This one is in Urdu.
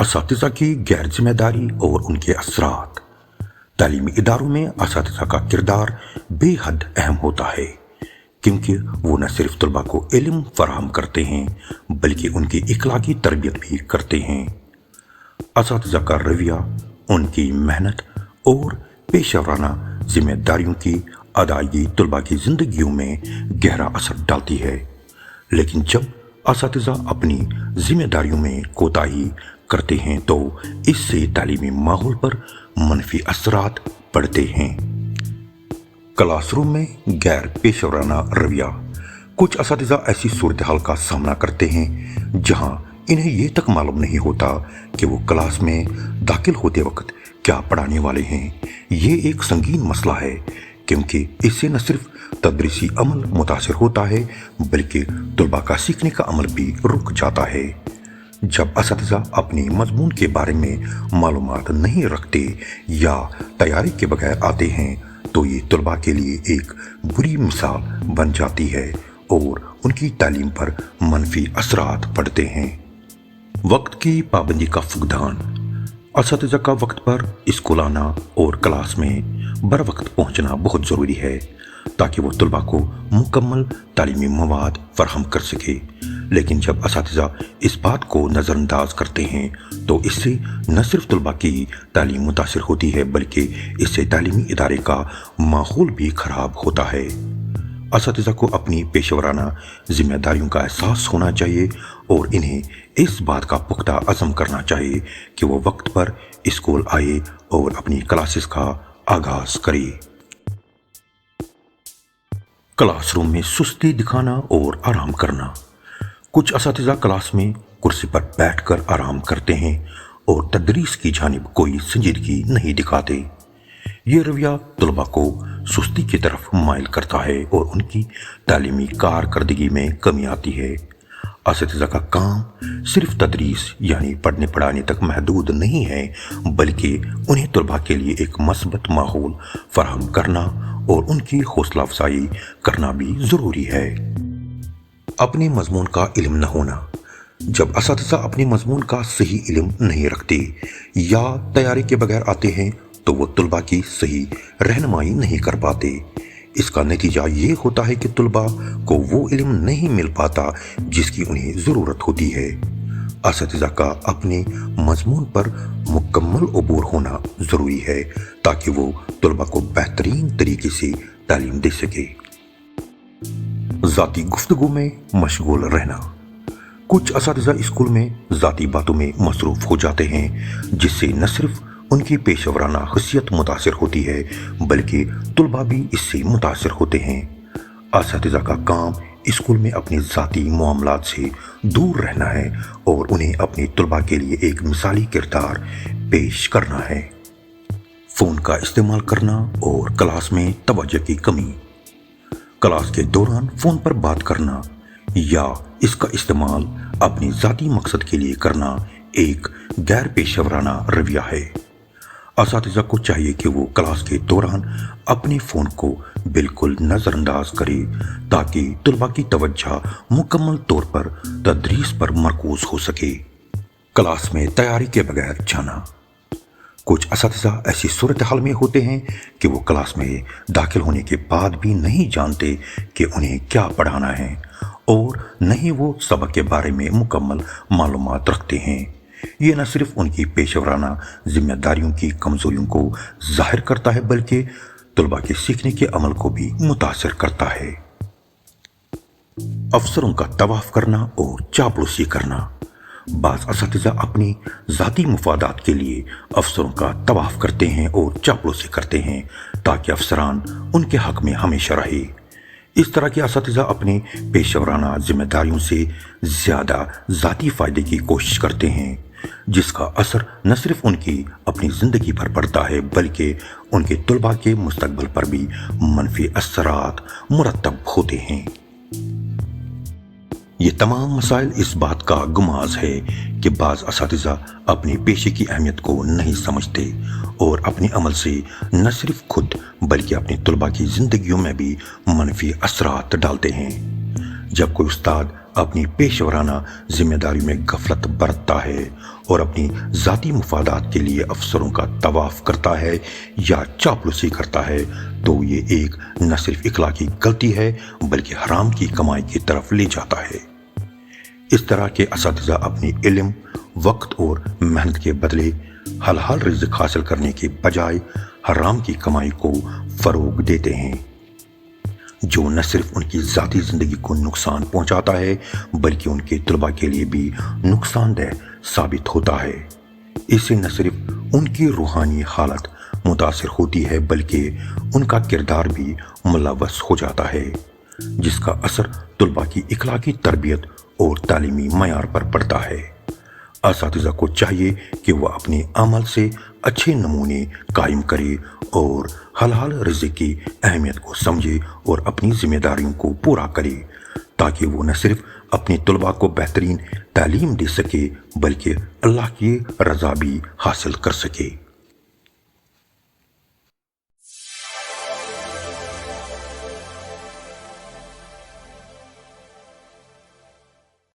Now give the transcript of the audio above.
اساتذہ کی غیر ذمہ داری اور ان کے اثرات۔ تعلیمی اداروں میں اساتذہ کا کردار بے حد اہم ہوتا ہے، کیونکہ وہ نہ صرف طلباء کو علم فراہم کرتے ہیں بلکہ ان کی اخلاقی تربیت بھی کرتے ہیں۔ اساتذہ کا رویہ ان کی محنت اور پیشہ ورانہ ذمہ داریوں کی ادائیگی طلباء کی زندگیوں میں گہرا اثر ڈالتی ہے، لیکن جب اساتذہ اپنی ذمہ داریوں میں کوتاہی کرتے ہیں تو اس سے تعلیمی ماحول پر منفی اثرات پڑتے ہیں۔ کلاس روم میں غیر پیشہ ورانہ رویہ۔ کچھ اساتذہ ایسی صورتحال کا سامنا کرتے ہیں جہاں انہیں یہ تک معلوم نہیں ہوتا کہ وہ کلاس میں داخل ہوتے وقت کیا پڑھانے والے ہیں۔ یہ ایک سنگین مسئلہ ہے، کیونکہ اس سے نہ صرف تدریسی عمل متاثر ہوتا ہے بلکہ طلباء کا سیکھنے کا عمل بھی رک جاتا ہے۔ جب اساتذہ اپنی مضمون کے بارے میں معلومات نہیں رکھتے یا تیاری کے بغیر آتے ہیں تو یہ طلباء کے لیے ایک بری مثال بن جاتی ہے اور ان کی تعلیم پر منفی اثرات پڑتے ہیں۔ وقت کی پابندی کا فقدان۔ اساتذہ کا وقت پر اسکول آنا اور کلاس میں بر وقت پہنچنا بہت ضروری ہے تاکہ وہ طلباء کو مکمل تعلیمی مواد فراہم کر سکے، لیکن جب اساتذہ اس بات کو نظر انداز کرتے ہیں تو اس سے نہ صرف طلباء کی تعلیم متاثر ہوتی ہے بلکہ اس سے تعلیمی ادارے کا ماحول بھی خراب ہوتا ہے۔ اساتذہ کو اپنی پیشہ ورانہ ذمہ داریوں کا احساس ہونا چاہیے اور انہیں اس بات کا پختہ عزم کرنا چاہیے کہ وہ وقت پر اسکول آئے اور اپنی کلاسز کا آغاز کرے۔ کلاس روم میں سستی دکھانا اور آرام کرنا۔ کچھ اساتذہ کلاس میں کرسی پر بیٹھ کر آرام کرتے ہیں اور تدریس کی جانب کوئی سنجیدگی نہیں دکھاتے۔ یہ رویہ طلباء کو سستی کی طرف مائل کرتا ہے اور ان کی تعلیمی کارکردگی میں کمی آتی ہے۔ اساتذہ کا کام صرف تدریس یعنی پڑھنے پڑھانے تک محدود نہیں ہے بلکہ انہیں طلباء کے لیے ایک مثبت ماحول فراہم کرنا اور ان کی حوصلہ افزائی کرنا بھی ضروری ہے۔ اپنے مضمون کا علم نہ ہونا۔ جب اساتذہ اپنے مضمون کا صحیح علم نہیں رکھتے یا تیاری کے بغیر آتے ہیں تو وہ طلباء کی صحیح رہنمائی نہیں کر پاتے۔ اس کا نتیجہ یہ ہوتا ہے کہ طلباء کو وہ علم نہیں مل پاتا جس کی انہیں ضرورت ہوتی ہے۔ اساتذہ کا اپنے مضمون پر مکمل عبور ہونا ضروری ہے تاکہ وہ طلباء کو بہترین طریقے سے تعلیم دے سکے۔ ذاتی گفتگو میں مشغول رہنا۔ کچھ اساتذہ اسکول میں ذاتی باتوں میں مصروف ہو جاتے ہیں جس سے نہ صرف ان کی پیشہ ورانہ حیثیت متاثر ہوتی ہے بلکہ طلباء بھی اس سے متاثر ہوتے ہیں۔ اساتذہ کا کام اسکول میں اپنے ذاتی معاملات سے دور رہنا ہے اور انہیں اپنے طلباء کے لیے ایک مثالی کردار پیش کرنا ہے۔ فون کا استعمال کرنا اور کلاس میں توجہ کی کمی۔ کلاس کے دوران فون پر بات کرنا یا اس کا استعمال اپنی ذاتی مقصد کے لیے کرنا ایک غیر پیشہ ورانہ رویہ ہے۔ اساتذہ کو چاہیے کہ وہ کلاس کے دوران اپنے فون کو بالکل نظر انداز کرے تاکہ طلباء کی توجہ مکمل طور پر تدریس پر مرکوز ہو سکے۔ کلاس میں تیاری کے بغیر جانا۔ کچھ اساتذہ ایسی صورتحال میں ہوتے ہیں کہ وہ کلاس میں داخل ہونے کے بعد بھی نہیں جانتے کہ انہیں کیا پڑھانا ہے اور نہ ہی وہ سبق کے بارے میں مکمل معلومات رکھتے ہیں۔ یہ نہ صرف ان کی پیشہ ورانہ ذمہ داریوں کی کمزوریوں کو ظاہر کرتا ہے بلکہ طلباء کے سیکھنے کے عمل کو بھی متاثر کرتا ہے۔ افسروں کا طواف کرنا اور چاپلوسی کرنا۔ بعض اساتذہ اپنی ذاتی مفادات کے لیے افسروں کا طواف کرتے ہیں اور چاپلوسی کرتے ہیں تاکہ افسران ان کے حق میں ہمیشہ رہے۔ اس طرح کے اساتذہ اپنے پیشہ ورانہ ذمہ داریوں سے زیادہ ذاتی فائدے کی کوشش کرتے ہیں، جس کا اثر نہ صرف ان کی اپنی زندگی پر پڑتا ہے بلکہ ان کے طلباء کے مستقبل پر بھی منفی اثرات مرتب ہوتے ہیں۔ یہ تمام مسائل اس بات کا گماز ہے کہ بعض اساتذہ اپنے پیشے کی اہمیت کو نہیں سمجھتے اور اپنے عمل سے نہ صرف خود بلکہ اپنے طلباء کی زندگیوں میں بھی منفی اثرات ڈالتے ہیں۔ جب کوئی استاد اپنی پیشورانہ ذمہ داری میں غفلت برتتا ہے اور اپنی ذاتی مفادات کے لیے افسروں کا طواف کرتا ہے یا چاپلوسی کرتا ہے تو یہ ایک نہ صرف اخلاقی غلطی ہے بلکہ حرام کی کمائی کی طرف لے جاتا ہے۔ اس طرح کے اساتذہ اپنی علم، وقت اور محنت کے بدلے حلال رزق حاصل کرنے کے بجائے حرام کی کمائی کو فروغ دیتے ہیں، جو نہ صرف ان کی ذاتی زندگی کو نقصان پہنچاتا ہے بلکہ ان کے طلباء کے لیے بھی نقصان دہ ثابت ہوتا ہے۔ اس سے نہ صرف ان کی روحانی حالت متاثر ہوتی ہے بلکہ ان کا کردار بھی ملوث ہو جاتا ہے، جس کا اثر طلباء کی اخلاقی تربیت اور تعلیمی معیار پر پڑتا ہے۔ اساتذہ کو چاہیے کہ وہ اپنے عمل سے اچھے نمونے قائم کرے اور حلال رزق کی اہمیت کو سمجھے اور اپنی ذمہ داریوں کو پورا کرے، تاکہ وہ نہ صرف اپنے طلباء کو بہترین تعلیم دے سکے بلکہ اللہ کی رضا بھی حاصل کر سکے۔